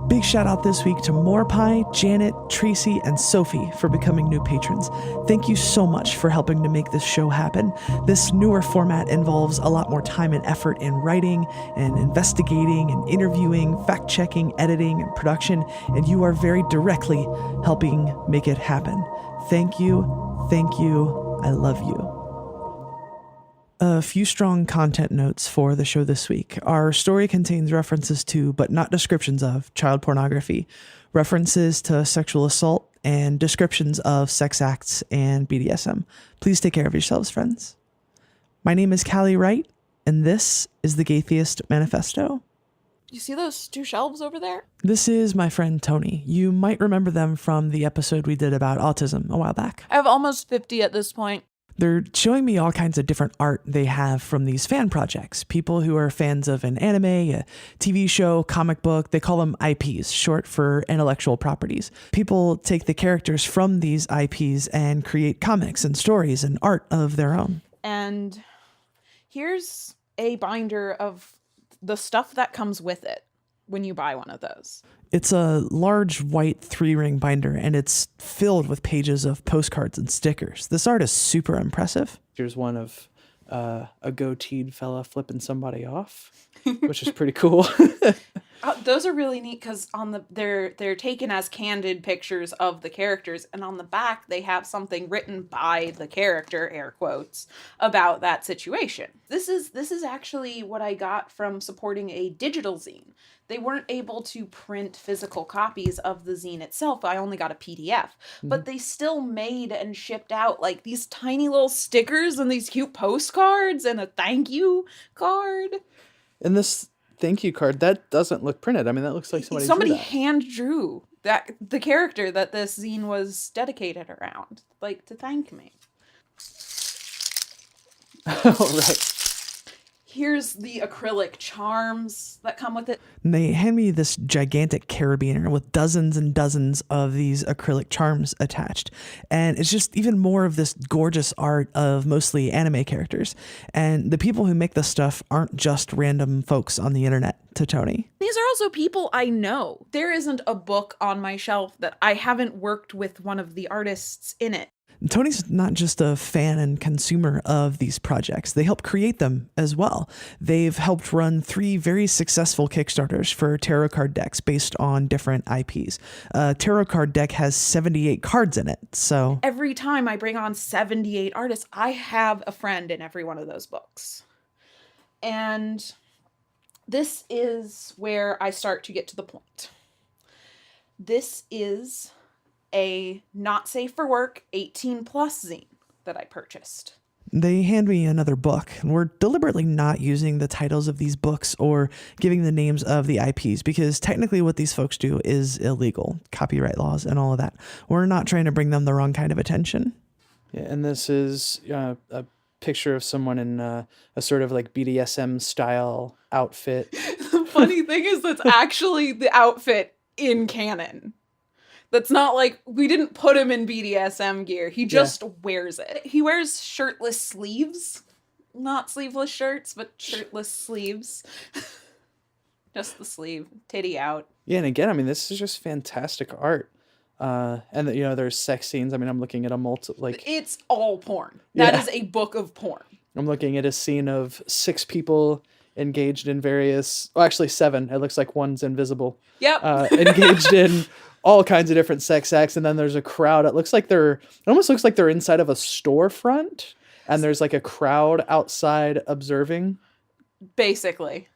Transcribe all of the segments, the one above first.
Big shout out this week to Morpie, Janet, Tracy, and Sophie for becoming new patrons. Thank you so much for helping to make this show happen. This newer format involves a lot more time and effort in writing and investigating and interviewing, fact-checking, editing, and production, and you are very directly helping make it happen. Thank you, I love you. A few strong content notes for the show this week. Our story contains references to, but not descriptions of, child pornography, references to sexual assault, and descriptions of sex acts and BDSM. Please take care of yourselves, friends. My name is Callie Wright, and this is the Gaytheist Manifesto. You see those two shelves over there? This is my friend Tony. You might remember them from the episode we did about autism a while back. I have almost 50 at this point. They're showing me all kinds of different art they have from these fan projects. People who are fans of an anime, a TV show, comic book, they call them IPs, short for intellectual properties. People take the characters from these IPs and create comics and stories and art of their own. And here's a binder of the stuff that comes with it when you buy one of those. It's a large white 3-ring binder, and it's filled with pages of postcards and stickers. This art is super impressive. Here's one of a goateed fella flipping somebody off, which is pretty cool. Those are really neat because they're taken as candid pictures of the characters, and on the back they have something written by the character, air quotes, about that situation. This is actually what I got from supporting a digital zine. They weren't able to print physical copies of the zine itself. I only got a PDF, but they still made and shipped out like these tiny little stickers and these cute postcards and a thank you card. And this thank you card, that doesn't look printed. I mean, that looks like somebody hand drew that the character that this zine was dedicated around, like to thank me. Oh, right. Here's the acrylic charms that come with it. And they hand me this gigantic carabiner with dozens and dozens of these acrylic charms attached. And it's just even more of this gorgeous art of mostly anime characters. And the people who make this stuff aren't just random folks on the internet to Tony. These are also people I know. There isn't a book on my shelf that I haven't worked with one of the artists in it. Tony's not just a fan and consumer of these projects. They help create them as well. They've helped run 3 very successful Kickstarters for tarot card decks based on different IPs. Tarot card deck has 78 cards in it, so... Every time I bring on 78 artists, I have a friend in every one of those books. And this is where I start to get to the point. This is a not safe for work 18 plus zine that I purchased. They hand me another book, and we're deliberately not using the titles of these books or giving the names of the IPs because technically what these folks do is illegal, copyright laws and all of that. We're not trying to bring them the wrong kind of attention. Yeah, and this is a picture of someone in a sort of like BDSM style outfit. The funny thing is that's actually the outfit in canon. That's not like, we didn't put him in BDSM gear. He just wears it. He wears shirtless sleeves. Not sleeveless shirts, but shirtless sleeves. Just the sleeve. Titty out. Yeah, and again, I mean, this is just fantastic art. And, you know, there's sex scenes. I mean, I'm looking at It's all porn. That is a book of porn. I'm looking at a scene of 6 people engaged in various... Well, actually 7. It looks like one's invisible. Yep. Engaged in... all kinds of different sex acts, and then there's a crowd. It almost looks like they're inside of a storefront, and there's like a crowd outside observing. Basically.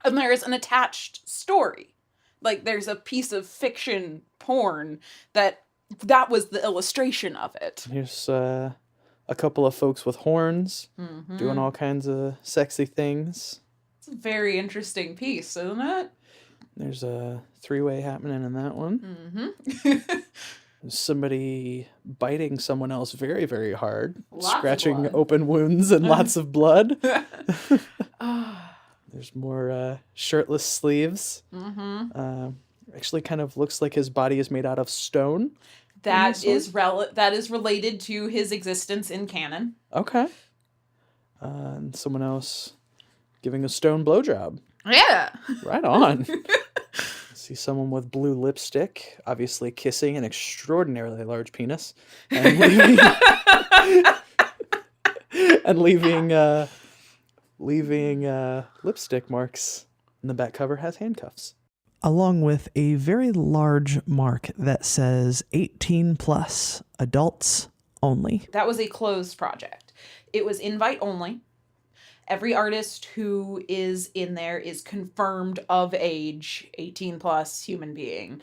And there's an attached story. Like there's a piece of fiction porn that was the illustration of it. Here's a couple of folks with horns doing all kinds of sexy things. It's a very interesting piece, isn't it? There's a 3-way happening in that one. There's somebody biting someone else very, very hard. Scratching open wounds and lots of blood. There's more shirtless sleeves. Actually kind of looks like his body is made out of stone. That is related to his existence in canon. Okay. And someone else giving a stone blowjob. Yeah. Right on. See someone with blue lipstick, obviously kissing an extraordinarily large penis, and leaving and leaving lipstick marks. And the back cover has handcuffs. Along with a very large mark that says 18 plus, adults only. That was a closed project. It was invite only. Every artist who is in there is confirmed of age, 18 plus human being.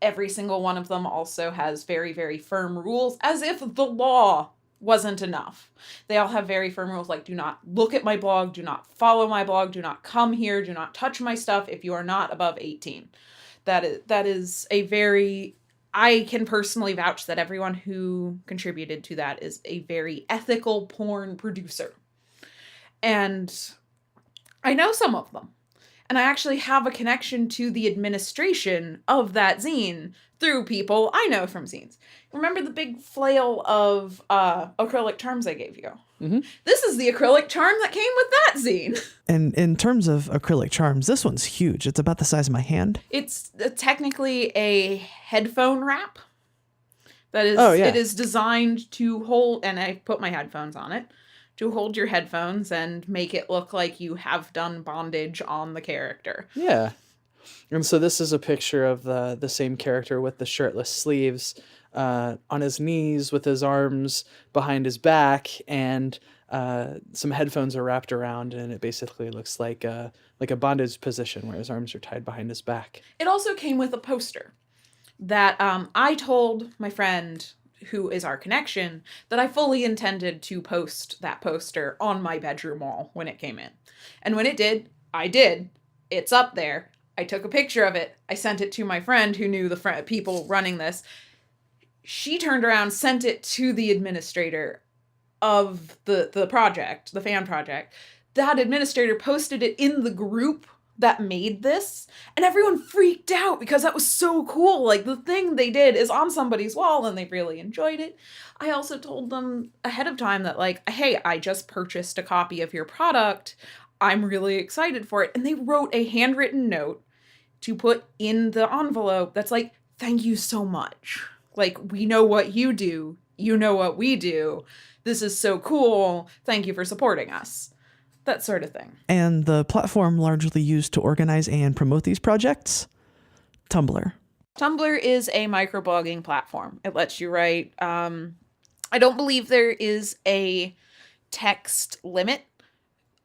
Every single one of them also has very, very firm rules, as if the law wasn't enough. They all have very firm rules like, do not look at my blog, do not follow my blog, do not come here, do not touch my stuff if you are not above 18. That is a very... I can personally vouch that everyone who contributed to that is a very ethical porn producer. And I know some of them. And I actually have a connection to the administration of that zine through people I know from zines. Remember the big flail of acrylic charms I gave you? Mm-hmm. This is the acrylic charm that came with that zine. And in terms of acrylic charms, this one's huge. It's about the size of my hand. It's technically a headphone wrap. That is, Oh, yeah. It is designed to hold, and I put my headphones on it, to hold your headphones and make it look like you have done bondage on the character. Yeah. And so this is a picture of the same character with the shirtless sleeves on his knees with his arms behind his back, and some headphones are wrapped around, and it basically looks like a bondage position where his arms are tied behind his back. It also came with a poster that I told my friend, who is our connection, that I fully intended to post that poster on my bedroom wall when it came in. And when it did, I did. It's up there. I took a picture of it. I sent it to my friend who knew the people running this. She turned around, sent it to the administrator of the project, the fan project. That administrator posted it in the group that made this, and everyone freaked out because that was so cool. Like, the thing they did is on somebody's wall and they really enjoyed it. I also told them ahead of time that, like, hey, I just purchased a copy of your product. I'm really excited for it. And they wrote a handwritten note to put in the envelope that's like, thank you so much. Like, we know what you do. You know what we do. This is so cool. Thank you for supporting us. That sort of thing. And the platform largely used to organize and promote these projects? Tumblr. Tumblr is a microblogging platform. It lets you write. I don't believe there is a text limit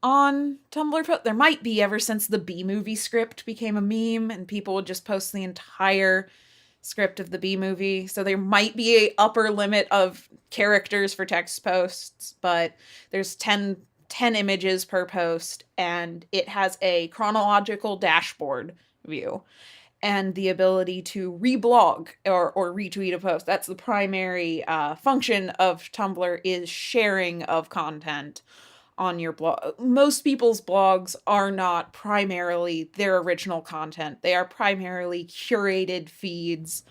on Tumblr. There might be, ever since the B-movie script became a meme and people would just post the entire script of the B-movie. So there might be a upper limit of characters for text posts, but there's 10 images per post, and it has a chronological dashboard view and the ability to reblog or retweet a post. That's the primary function of Tumblr, is sharing of content on your blog. Most people's blogs are not primarily their original content. They are primarily curated feeds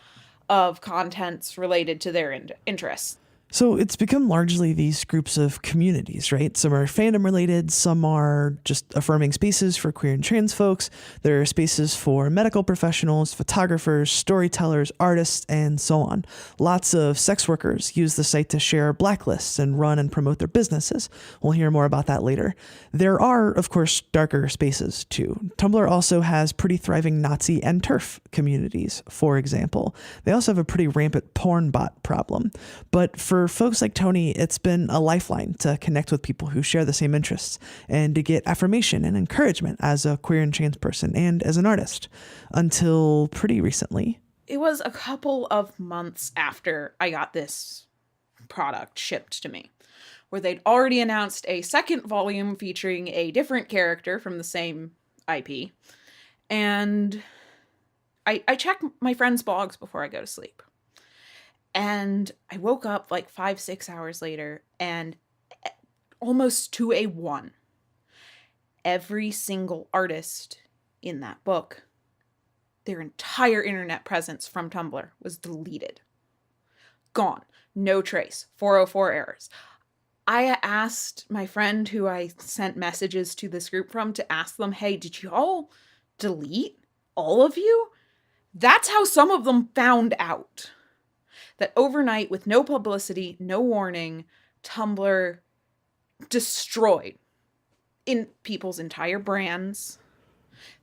of contents related to their interests. So it's become largely these groups of communities, right? Some are fandom related, some are just affirming spaces for queer and trans folks. There are spaces for medical professionals, photographers, storytellers, artists, and so on. Lots of sex workers use the site to share blacklists and run and promote their businesses. We'll hear more about that later. There are, of course, darker spaces too. Tumblr also has pretty thriving Nazi and TERF communities, for example. They also have a pretty rampant porn bot problem. But for folks like Tony, it's been a lifeline to connect with people who share the same interests and to get affirmation and encouragement as a queer and trans person and as an artist, until pretty recently. It was a couple of months after I got this product shipped to me, where they'd already announced a second volume featuring a different character from the same IP. And I check my friends' blogs before I go to sleep. And I woke up like 5-6 hours later, and almost to a 1, every single artist in that book, their entire internet presence from Tumblr was deleted. Gone. No trace. 404 errors. I asked my friend who I sent messages to this group from to ask them, hey, did you all delete all of you? That's how some of them found out. That overnight, with no publicity, no warning, Tumblr destroyed in people's entire brands,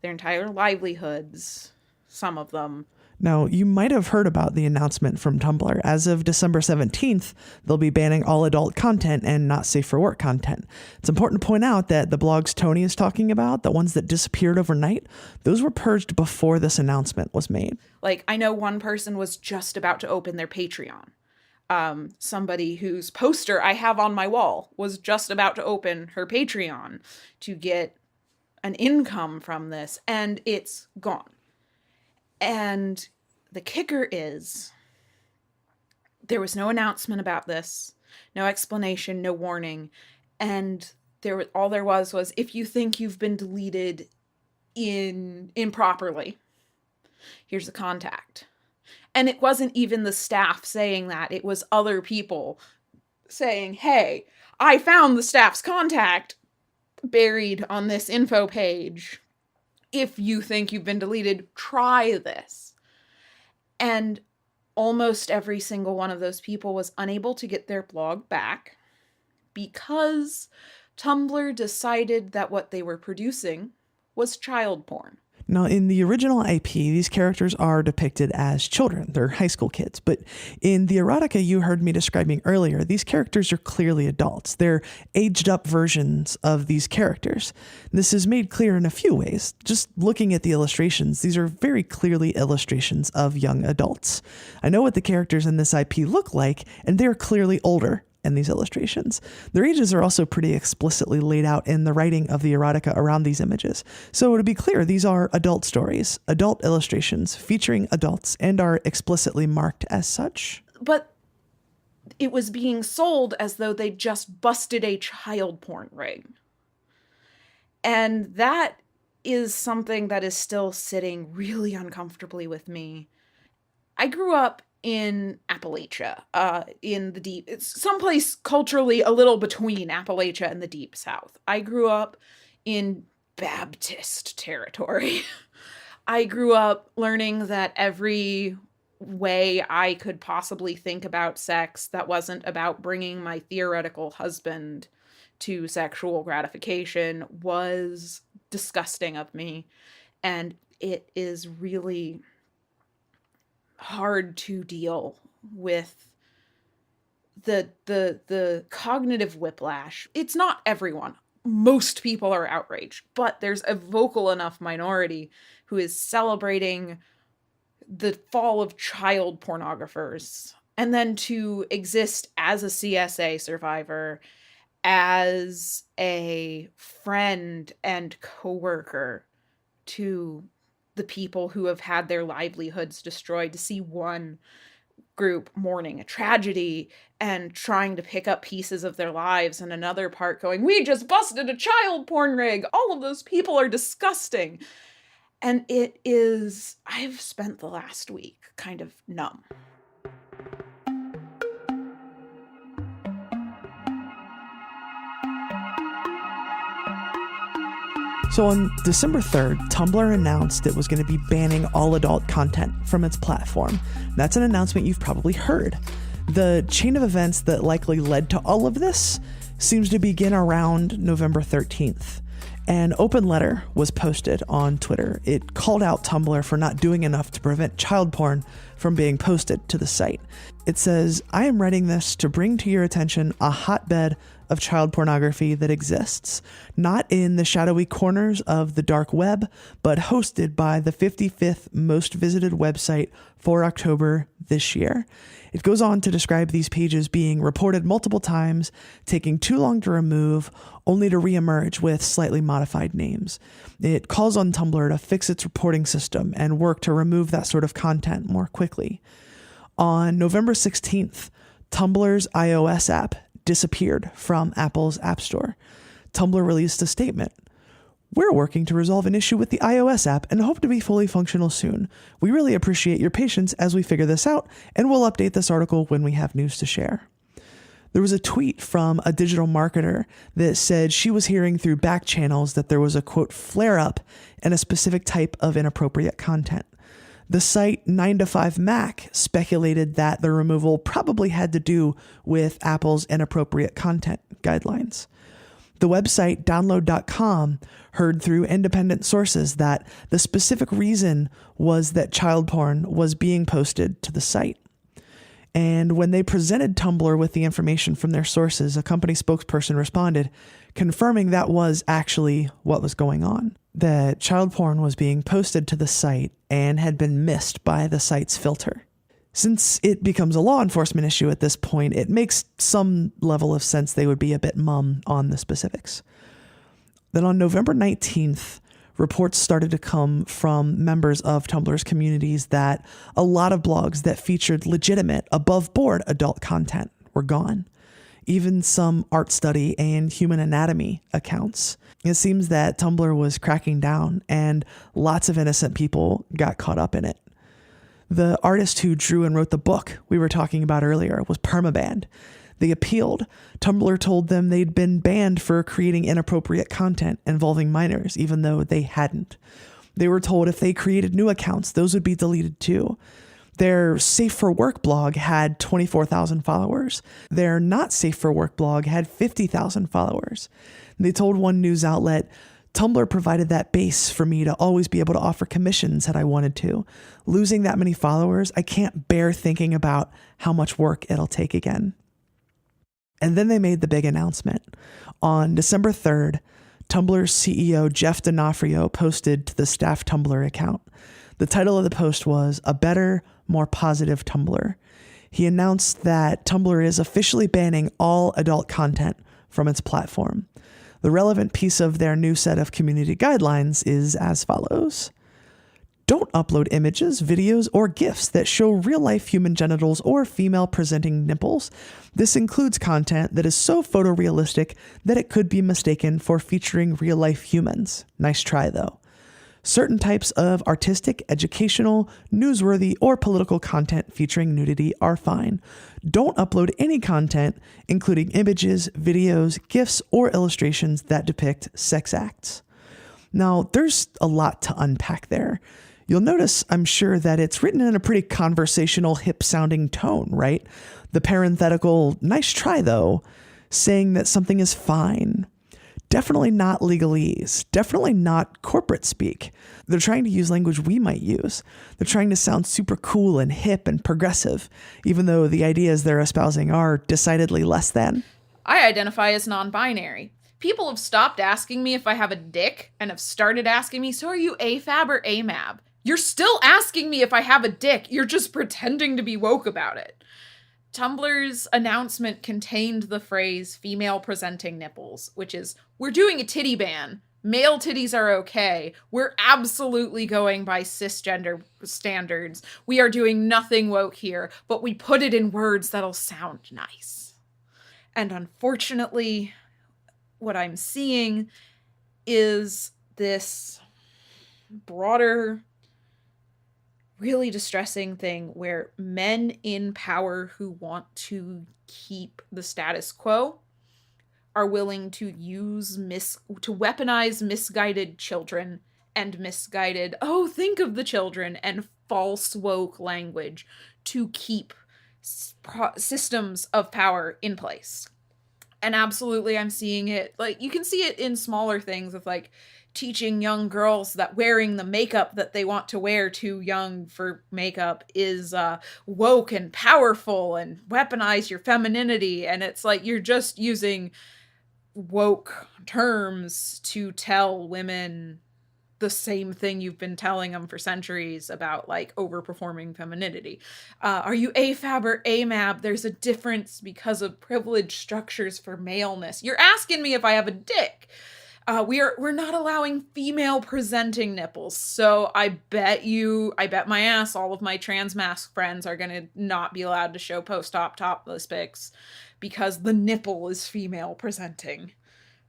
their entire livelihoods, some of them. Now, you might have heard about the announcement from Tumblr. As of December 17th, they'll be banning all adult content and not safe for work content. It's important to point out that the blogs Tony is talking about, the ones that disappeared overnight, those were purged before this announcement was made. Like, I know one person was just about to open their Patreon. Somebody whose poster I have on my wall was just about to open her Patreon to get an income from this, and it's gone. And the kicker is, there was no announcement about this, no explanation, no warning, and all there was if you think you've been deleted improperly, here's the contact. And it wasn't even the staff saying that, it was other people saying, hey, I found the staff's contact buried on this info page. If you think you've been deleted, try this. And almost every single one of those people was unable to get their blog back because Tumblr decided that what they were producing was child porn. Now, in the original IP, these characters are depicted as children. They're high school kids. But in the erotica you heard me describing earlier, these characters are clearly adults. They're aged up versions of these characters. This is made clear in a few ways. Just looking at the illustrations, these are very clearly illustrations of young adults. I know what the characters in this IP look like, and they're clearly older in these illustrations. Their ages are also pretty explicitly laid out in the writing of the erotica around these images. So to be clear, these are adult stories, adult illustrations featuring adults, and are explicitly marked as such. But it was being sold as though they just busted a child porn ring. And that is something that is still sitting really uncomfortably with me. I grew up in Appalachia, in the deep, it's someplace culturally a little between Appalachia and the deep South. I grew up in Baptist territory. I grew up learning that every way I could possibly think about sex that wasn't about bringing my theoretical husband to sexual gratification was disgusting of me. And it is really hard to deal with the cognitive whiplash. It's not everyone. Most people are outraged, but there's a vocal enough minority who is celebrating the fall of child pornographers. And then to exist as a CSA survivor, as a friend and coworker to the people who have had their livelihoods destroyed, to see one group mourning a tragedy and trying to pick up pieces of their lives, and another part going, we just busted a child porn rig. All of those people are disgusting. And it is, I've spent the last week kind of numb. So on December 3rd, Tumblr announced it was going to be banning all adult content from its platform. That's an announcement you've probably heard. The chain of events that likely led to all of this seems to begin around November 13th. An open letter was posted on Twitter. It called out Tumblr for not doing enough to prevent child porn from being posted to the site. It says, I am writing this to bring to your attention a hotbed of child pornography that exists, not in the shadowy corners of the dark web, but hosted by the 55th most visited website for October this year. It goes on to describe these pages being reported multiple times, taking too long to remove, only to reemerge with slightly modified names. It calls on Tumblr to fix its reporting system and work to remove that sort of content more quickly. On November 16th, Tumblr's iOS app disappeared from Apple's App Store. Tumblr released a statement. We're working to resolve an issue with the iOS app and hope to be fully functional soon. We really appreciate your patience as we figure this out, and we'll update this article when we have news to share. There was a tweet from a digital marketer that said she was hearing through back channels that there was a, quote, flare-up in a specific type of inappropriate content. The site 9to5Mac speculated that the removal probably had to do with Apple's inappropriate content guidelines. The website download.com heard through independent sources that the specific reason was that child porn was being posted to the site. And when they presented Tumblr with the information from their sources, a company spokesperson responded, confirming that was actually what was going on. That child porn was being posted to the site and had been missed by the site's filter. Since it becomes a law enforcement issue at this point, it makes some level of sense they would be a bit mum on the specifics. Then on November 19th, reports started to come from members of Tumblr's communities that a lot of blogs that featured legitimate, above-board adult content were gone. Even some art study and human anatomy accounts. It seems that Tumblr was cracking down, and lots of innocent people got caught up in it. The artist who drew and wrote the book we were talking about earlier was permabanned. They appealed. Tumblr told them they'd been banned for creating inappropriate content involving minors, even though they hadn't. They were told if they created new accounts, those would be deleted too. Their Safe for Work blog had 24,000 followers. Their Not Safe for Work blog had 50,000 followers. They told one news outlet, Tumblr provided that base for me to always be able to offer commissions had I wanted to. Losing that many followers, I can't bear thinking about how much work it'll take again. And then they made the big announcement. On December 3rd, Tumblr's CEO Jeff D'Onofrio posted to the staff Tumblr account. The title of the post was A Better, More Positive Tumblr. He announced that Tumblr is officially banning all adult content from its platform. The relevant piece of their new set of community guidelines is as follows. Don't upload images, videos, or GIFs that show real-life human genitals or female-presenting nipples. This includes content that is so photorealistic that it could be mistaken for featuring real-life humans. Nice try, though. Certain types of artistic, educational, newsworthy, or political content featuring nudity are fine. Don't upload any content, including images, videos, GIFs, or illustrations that depict sex acts. Now, there's a lot to unpack there. You'll notice, I'm sure, that it's written in a pretty conversational, hip-sounding tone, right? The parenthetical, nice try, though, saying that something is fine. Definitely not legalese. Definitely not corporate speak. They're trying to use language we might use. They're trying to sound super cool and hip and progressive, even though the ideas they're espousing are decidedly less than. I identify as non-binary. People have stopped asking me if I have a dick and have started asking me, so are you AFAB or AMAB? You're still asking me if I have a dick. You're just pretending to be woke about it. Tumblr's announcement contained the phrase female presenting nipples, which is, we're doing a titty ban. Male titties are okay. We're absolutely going by cisgender standards. We are doing nothing woke here, but we put it in words that'll sound nice. And unfortunately, what I'm seeing is this broader, really distressing thing where men in power who want to keep the status quo are willing to weaponize misguided children and misguided, oh, think of the children, and false woke language to keep systems of power in place. And absolutely, I'm seeing it, like, you can see it in smaller things of, like, teaching young girls that wearing the makeup that they want to wear too young for makeup is woke and powerful and weaponize your femininity. And it's like, you're just using woke terms to tell women the same thing you've been telling them for centuries about, like, overperforming femininity. Are you AFAB or AMAB? There's a difference because of privilege structures for maleness. You're asking me if I have a dick. We're not allowing female presenting nipples. So I bet my ass all of my trans mask friends are going to not be allowed to show post-op topless pics because the nipple is female presenting.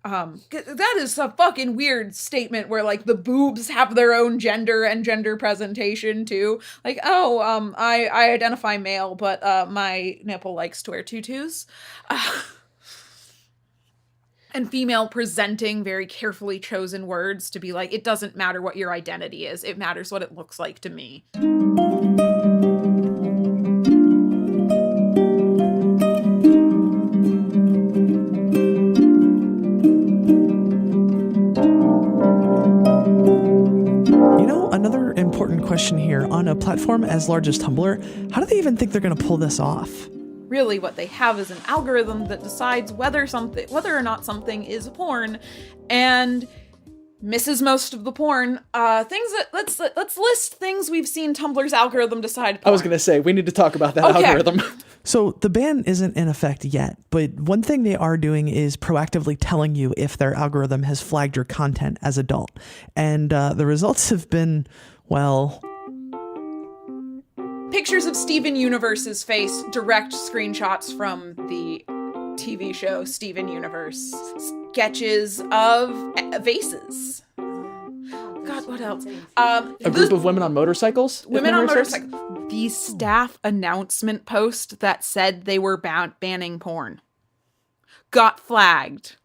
That is a fucking weird statement where like the boobs have their own gender and gender presentation too. Like, I identify male, but my nipple likes to wear tutus. And female presenting very carefully chosen words to be like, it doesn't matter what your identity is, it matters what it looks like to me. Another important question here, on a platform as large as Tumblr, how do they even think they're going to pull this off? Really, what they have is an algorithm that decides whether or not something is porn, and misses most of the porn. Let's list things we've seen Tumblr's algorithm decide porn. I was going to say, we need to talk about that algorithm. So the ban isn't in effect yet, but one thing they are doing is proactively telling you if their algorithm has flagged your content as adult. And the results have been, well... Pictures of Steven Universe's face, direct screenshots from the TV show Steven Universe. Sketches of vases. God, what else? A group of women on motorcycles? Women on motorcycles. The staff announcement post that said they were banning porn got flagged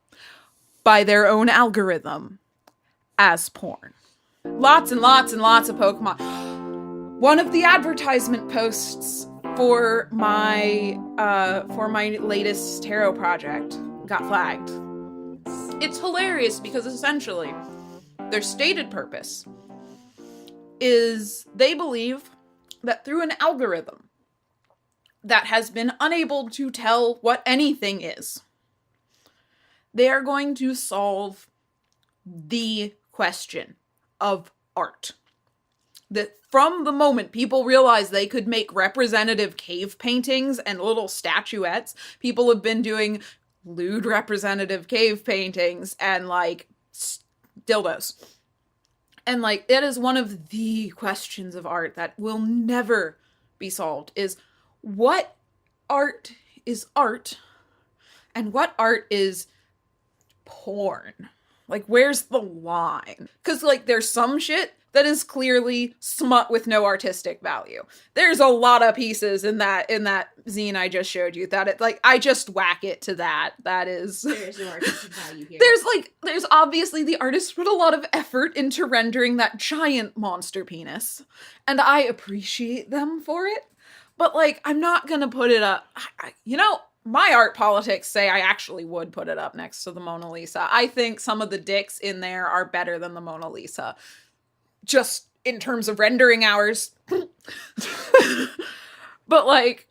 by their own algorithm as porn. Lots and lots and lots of Pokemon. One of the advertisement posts for my latest tarot project got flagged. It's hilarious because essentially their stated purpose is they believe that through an algorithm that has been unable to tell what anything is, they are going to solve the question of art. That from the moment people realized they could make representative cave paintings and little statuettes, people have been doing lewd representative cave paintings and like dildos. And like, it is one of the questions of art that will never be solved, is what art is art and what art is porn? Like, where's the line? Because like, there's some shit that is clearly smut with no artistic value. There's a lot of pieces in that zine I just showed you that it like I just whack it to that. That is there's no artistic value here. There's obviously the artist put a lot of effort into rendering that giant monster penis, and I appreciate them for it. But like, I'm not gonna put it up. My art politics say I actually would put it up next to the Mona Lisa. I think some of the dicks in there are better than the Mona Lisa. Just in terms of rendering hours. But like,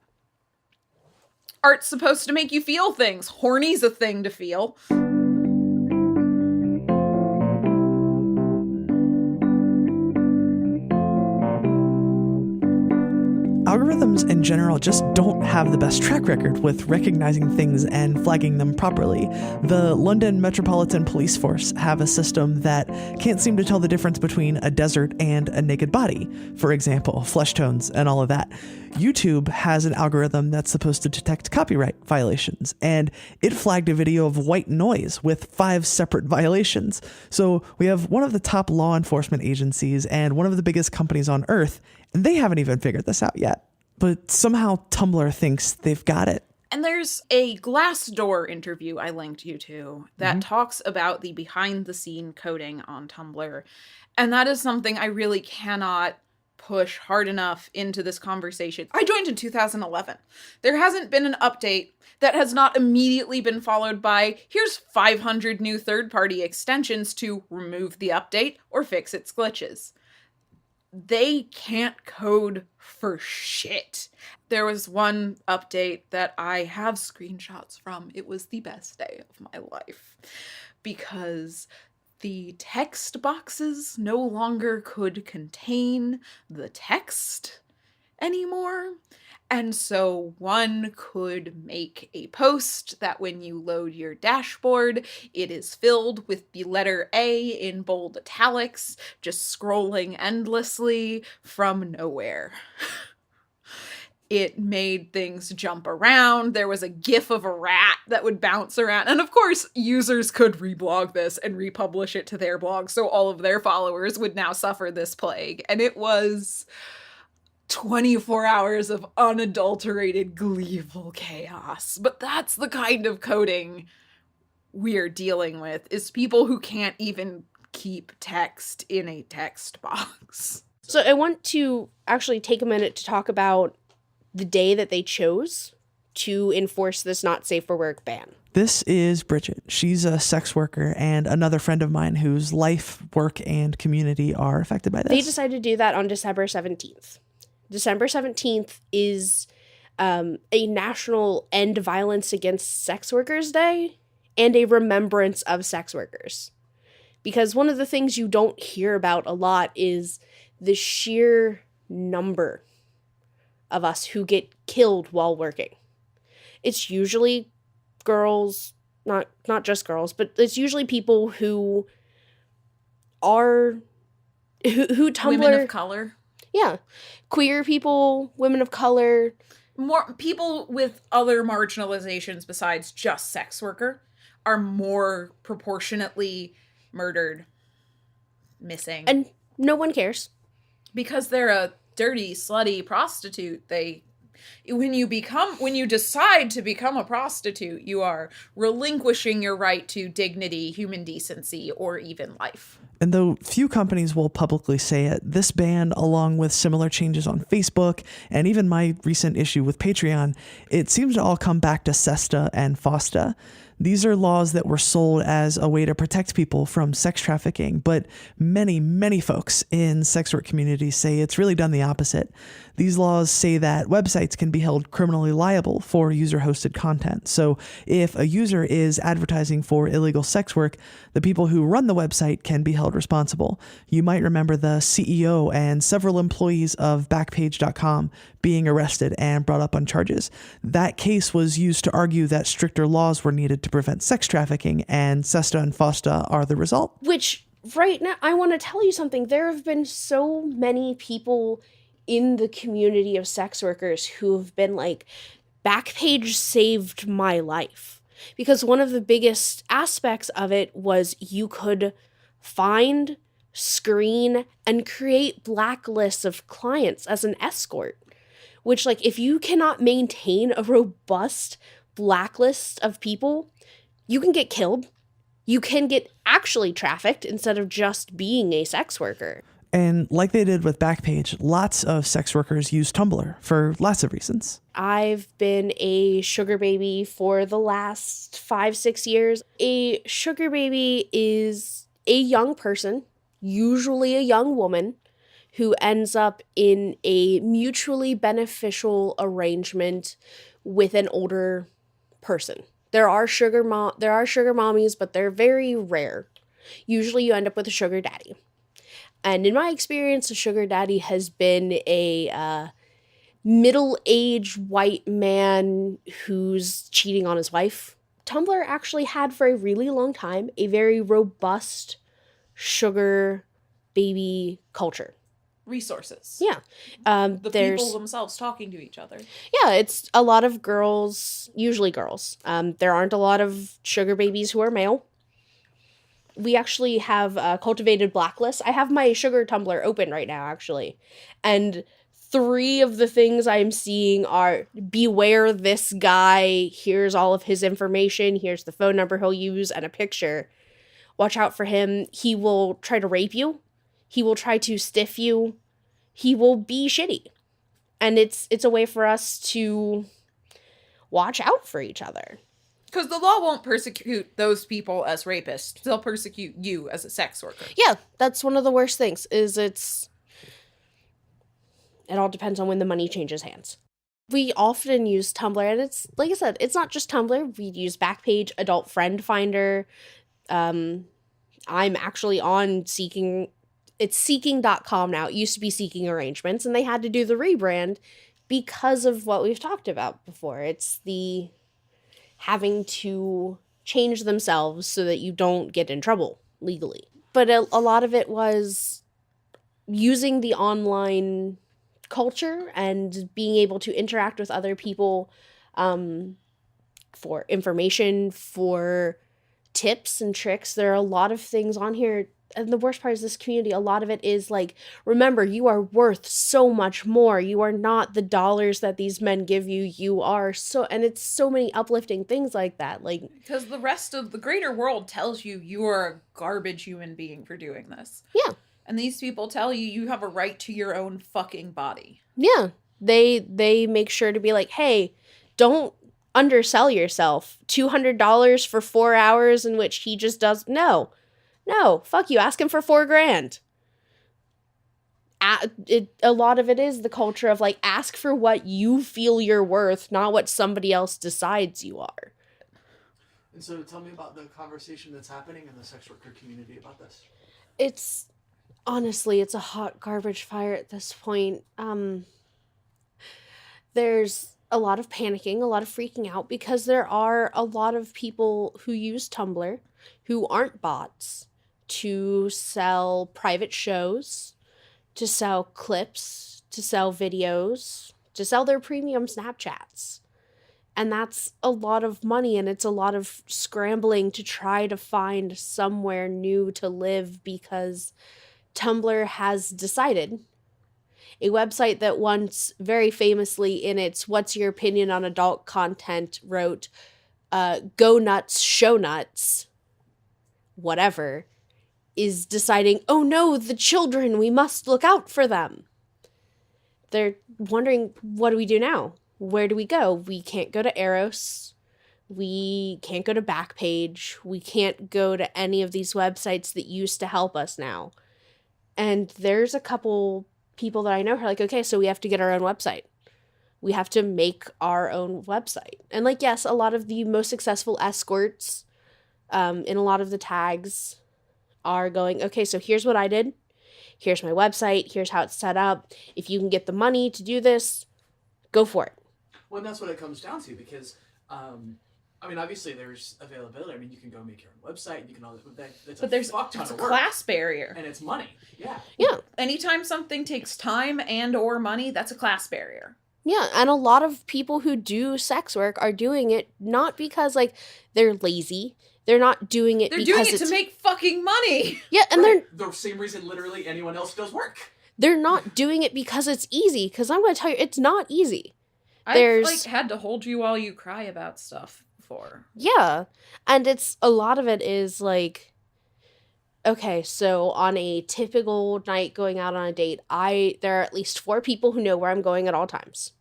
art's supposed to make you feel things. Horny's a thing to feel. Algorithms in general just don't have the best track record with recognizing things and flagging them properly. The London Metropolitan Police Force have a system that can't seem to tell the difference between a desert and a naked body, for example, flesh tones and all of that. YouTube has an algorithm that's supposed to detect copyright violations, and it flagged a video of white noise with 5 separate violations. So we have one of the top law enforcement agencies and one of the biggest companies on Earth, and they haven't even figured this out yet. But somehow Tumblr thinks they've got it. And there's a Glassdoor interview I linked you to that talks about the behind-the-scene coding on Tumblr. And that is something I really cannot push hard enough into this conversation. I joined in 2011. There hasn't been an update that has not immediately been followed by, here's 500 new third-party extensions to remove the update or fix its glitches. They can't code for shit. There was one update that I have screenshots from. It was the best day of my life because the text boxes no longer could contain the text anymore. And so one could make a post that when you load your dashboard, it is filled with the letter A in bold italics, just scrolling endlessly from nowhere. It made things jump around. There was a gif of a rat that would bounce around. And of course, users could reblog this and republish it to their blog, so all of their followers would now suffer this plague. And it was 24 hours of unadulterated, gleeful chaos. But that's the kind of coding we're dealing with, is people who can't even keep text in a text box. So I want to actually take a minute to talk about the day that they chose to enforce this not safe for work ban. This is Bridget. She's a sex worker and another friend of mine whose life, work, and community are affected by this. They decided to do that on December 17th. December 17th is a National End Violence Against Sex Workers Day and a remembrance of sex workers. Because one of the things you don't hear about a lot is the sheer number of us who get killed while working. It's usually girls, not just girls, but it's usually people who are who Tumblr. Women of color. Yeah. Queer people, women of color. More people with other marginalizations besides just sex worker are more proportionately murdered, missing. And no one cares. Because they're a dirty, slutty prostitute. When you decide to become a prostitute, you are relinquishing your right to dignity, human decency, or even life. And though few companies will publicly say it, this ban, along with similar changes on Facebook and even my recent issue with Patreon, it seems to all come back to SESTA and FOSTA. These are laws that were sold as a way to protect people from sex trafficking, but many, many folks in sex work communities say it's really done the opposite. These laws say that websites can be held criminally liable for user-hosted content. So if a user is advertising for illegal sex work, the people who run the website can be held responsible. You might remember the CEO and several employees of Backpage.com being arrested and brought up on charges. That case was used to argue that stricter laws were needed to prevent sex trafficking, and SESTA and FOSTA are the result. Which, right now, I want to tell you something. There have been so many people in the community of sex workers who have been like, Backpage saved my life. Because one of the biggest aspects of it was you could find, screen, and create blacklists of clients as an escort. Which, like, if you cannot maintain a robust blacklist of people, you can get killed. You can get actually trafficked instead of just being a sex worker. And like they did with Backpage, lots of sex workers use Tumblr for lots of reasons. I've been a sugar baby for the last 5-6 years. A sugar baby is a young person, usually a young woman, who ends up in a mutually beneficial arrangement with an older person. There are sugar mommies, but they're very rare. Usually you end up with a sugar daddy. And in my experience, a sugar daddy has been a middle-aged white man who's cheating on his wife. Tumblr actually had for a really long time a very robust sugar baby culture. Resources. Yeah. The people themselves talking to each other. Yeah, it's a lot of girls, usually girls. There aren't a lot of sugar babies who are male. We actually have cultivated blacklists. I have my sugar Tumblr open right now, actually. And 3 of the things I'm seeing are, beware this guy, here's all of his information, here's the phone number he'll use, and a picture. Watch out for him. He will try to rape you. He will try to stiff you. He will be shitty. And it's a way for us to watch out for each other. Because the law won't persecute those people as rapists. They'll persecute you as a sex worker. Yeah, that's one of the worst things, is it all depends on when the money changes hands. We often use Tumblr, and it's, like I said, it's not just Tumblr. We use Backpage, Adult Friend Finder. I'm actually on Seeking. It's Seeking.com now. It used to be Seeking Arrangements, and they had to do the rebrand because of what we've talked about before. It's the having to change themselves so that you don't get in trouble legally. But a lot of it was using the online culture and being able to interact with other people for information, for tips and tricks. There are a lot of things on here. And the worst part is this community, a lot of it is like, remember, you are worth so much more. You are not the dollars that these men give you. You are so, and it's so many uplifting things like that. Like, because the rest of the greater world tells you you are a garbage human being for doing this. yeah. And these people tell you you have a right to your own fucking body. Yeah. They make sure to be like, hey, don't undersell yourself. $200 for 4 hours in which he just does no, fuck you. Ask him for $4,000. A lot of it is the culture of like, ask for what you feel you're worth, not what somebody else decides you are. And so tell me about the conversation that's happening in the sex worker community about this. It's honestly, it's a hot garbage fire at this point. There's a lot of panicking, a lot of freaking out, because there are a lot of people who use Tumblr who aren't bots to sell private shows, to sell clips, to sell videos, to sell their premium Snapchats. And that's a lot of money, and it's a lot of scrambling to try to find somewhere new to live, because Tumblr has decided, a website that once very famously in its "What's Your Opinion on Adult Content" wrote, "Go nuts, show nuts," whatever, is deciding, oh no, the children, we must look out for them. They're wondering, what do we do now? Where do we go? We can't go to Eros. We can't go to Backpage. We can't go to any of these websites that used to help us now. And there's a couple people that I know who are like, okay, so we have to get our own website. We have to make our own website. And like, yes, a lot of the most successful escorts in a lot of the tags are going, okay, so here's what I did. Here's my website. Here's how it's set up. If you can get the money to do this, go for it. Well, and that's what it comes down to, because, I mean, obviously there's availability. I mean, you can go make your own website. You can all that. But there's it's a class barrier, and it's money. Yeah. Yeah. Anytime something takes time and or money, that's a class barrier. Yeah, and a lot of people who do sex work are doing it not because like they're lazy. They're not doing it They're because doing it to make fucking money. Yeah, and right. They're the same reason literally anyone else does work. They're not doing it because it's easy, because I'm going to tell you, it's not easy. I've like had to hold you while you cry about stuff before. Yeah, and it's a lot of it is like, okay, so on a typical night going out on a date, there are at least 4 people who know where I'm going at all times.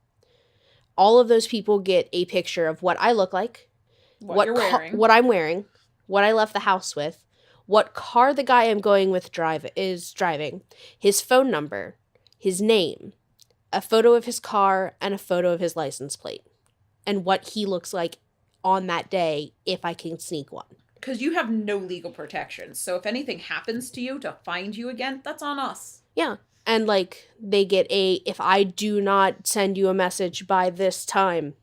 All of those people get a picture of what I look like, what you're wearing, what I'm wearing, what I left the house with, what car the guy I'm going with is driving, his phone number, his name, a photo of his car, and a photo of his license plate, and what he looks like on that day if I can sneak one. Because you have no legal protections, so if anything happens to you to find you again, that's on us. Yeah, and like they get if I do not send you a message by this time,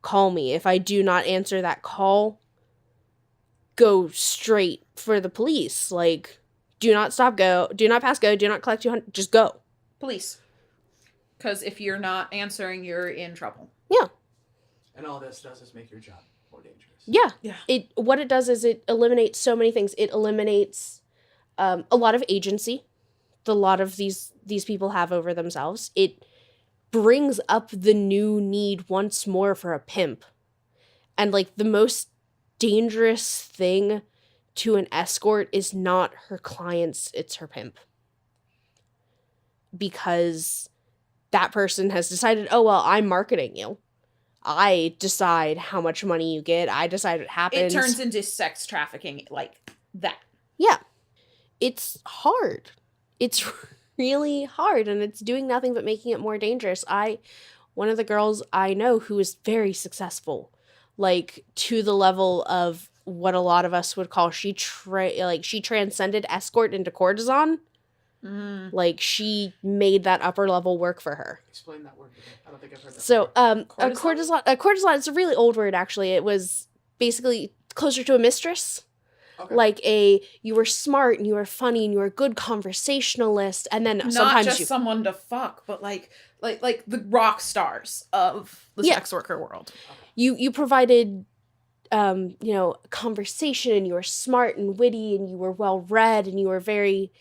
call me. If I do not answer that call, go straight for the police. Like, do not stop, go. Do not pass go. Do not collect 200. Just go. Police. Because if you're not answering, you're in trouble. Yeah. And all this does is make your job more dangerous. Yeah. What it does is it eliminates so many things. It eliminates a lot of agency that a lot of these people have over themselves. It brings up the new need once more for a pimp. And like the most dangerous thing to an escort is not her clients, it's her pimp. Because that person has decided, oh, well, I'm marketing you. I decide how much money you get. I decide what happens. It turns into sex trafficking like that. Yeah. It's hard. It's really hard, and it's doing nothing but making it more dangerous. One of the girls I know who is very successful, like to the level of what a lot of us would call she transcended escort into courtesan. Like she made that upper level work for her. Explain that word again. I don't think I've heard that. So, Courtesan? a courtesan, it's a really old word actually. It was basically closer to a mistress. Okay. Like you were smart and you were funny and you were a good conversationalist, and then Not sometimes just someone to fuck, but like like the rock stars of the sex worker world. You provided conversation, and you were smart and witty, and you were well read, and you were very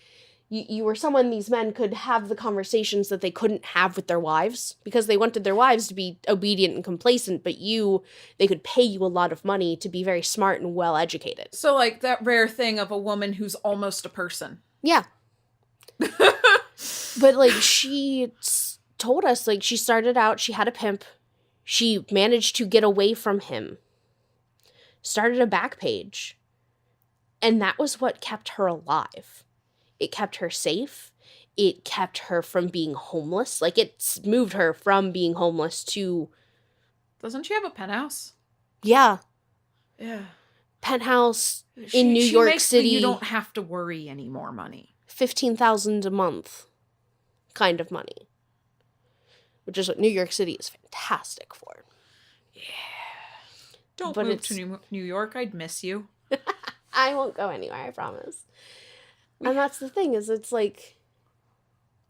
you were someone these men could have the conversations that they couldn't have with their wives, because they wanted their wives to be obedient and complacent, but they could pay you a lot of money to be very smart and well educated. So like that rare thing of a woman who's almost a person. Yeah. But like she told us, like, she started out, she had a pimp, she managed to get away from him, started a back page, and that was what kept her alive. It kept her safe. It kept her from being homeless. Like, it's moved her from being homeless to... Doesn't she have a penthouse? Yeah. Yeah. Penthouse in New York City. You don't have to worry anymore money. $15,000 a month kind of money. Which is what New York City is fantastic for. Yeah. Don't move to New York. I'd miss you. I won't go anywhere, I promise. And that's the thing, is it's like,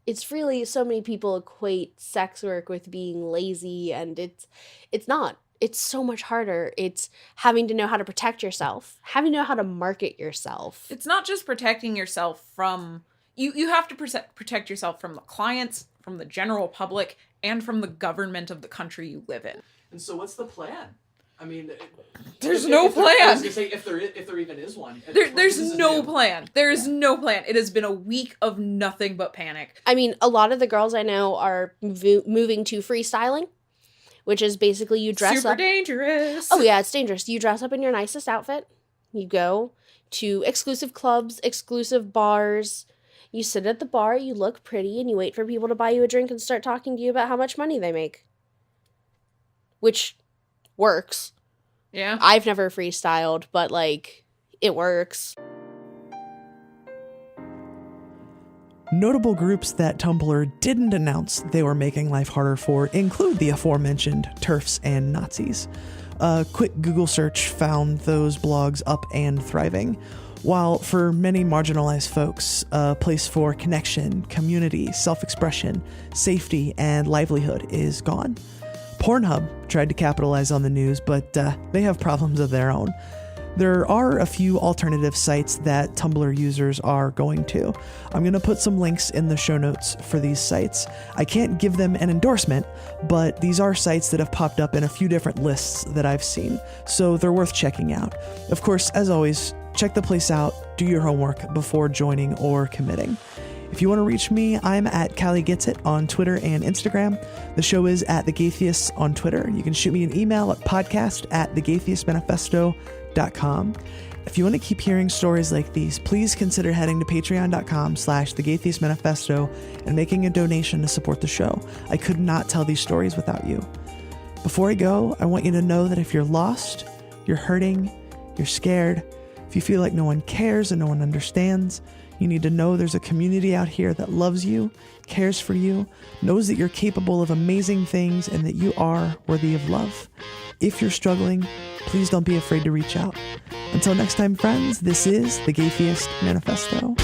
it's really, so many people equate sex work with being lazy, and it's not. It's so much harder. It's having to know how to protect yourself, having to know how to market yourself. It's not just protecting yourself from, you have to protect yourself from the clients, from the general public, and from the government of the country you live in. And so what's the plan? I mean, there's no plan. I was gonna say, if there even is one. There's no plan. There is no plan. It has been a week of nothing but panic. I mean, a lot of the girls I know are moving to freestyling, which is basically you dress up. Super dangerous. Oh yeah, it's dangerous. You dress up in your nicest outfit. You go to exclusive clubs, exclusive bars. You sit at the bar, you look pretty, and you wait for people to buy you a drink and start talking to you about how much money they make. Which works. Yeah. I've never freestyled, but like, it works. Notable groups that Tumblr didn't announce they were making life harder for include the aforementioned TERFs and Nazis. A quick Google search found those blogs up and thriving, while for many marginalized folks, a place for connection, community, self-expression, safety, and livelihood is gone. Pornhub tried to capitalize on the news, but they have problems of their own. There are a few alternative sites that Tumblr users are going to. I'm going to put some links in the show notes for these sites. I can't give them an endorsement, but these are sites that have popped up in a few different lists that I've seen, so they're worth checking out. Of course, as always, check the place out, do your homework before joining or committing. If you want to reach me, I'm at Callie Gets It on Twitter and Instagram. The show is at The Gaytheists on Twitter. You can shoot me an email at podcast@thegaytheistmanifesto.com. If you want to keep hearing stories like these, please consider heading to patreon.com/thegaytheistmanifesto and making a donation to support the show. I could not tell these stories without you. Before I go, I want you to know that if you're lost, you're hurting, you're scared, if you feel like no one cares and no one understands, you need to know there's a community out here that loves you, cares for you, knows that you're capable of amazing things, and that you are worthy of love. If you're struggling, please don't be afraid to reach out. Until next time, friends, this is The Gaytheist Manifesto.